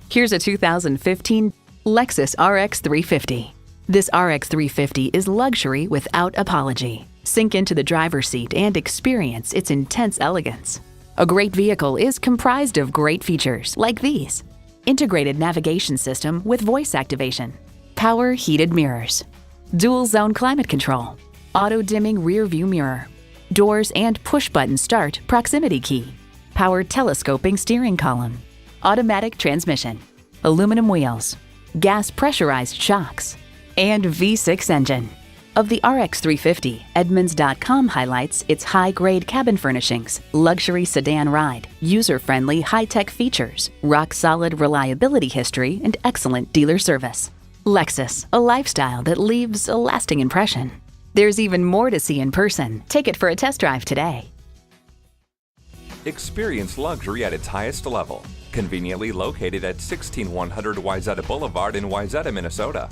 Here's a 2015 Lexus RX 350. This RX 350 is luxury without apology. Sink into the driver's seat and experience its intense elegance. A great vehicle is comprised of great features like these: integrated navigation system with voice activation, power heated mirrors, dual zone climate control, auto dimming rear view mirror, doors and push button start proximity key, power telescoping steering column, automatic transmission, aluminum wheels, gas pressurized shocks, and V6 engine. Of the RX 350, Edmunds.com highlights its high-grade cabin furnishings, luxury sedan ride, user-friendly high-tech features, rock-solid reliability history, and excellent dealer service. Lexus, a lifestyle that leaves a lasting impression. There's even more to see in person. Take it for a test drive today. Experience luxury at its highest level. Conveniently located at 16100 Wayzata Boulevard in Wayzata, Minnesota.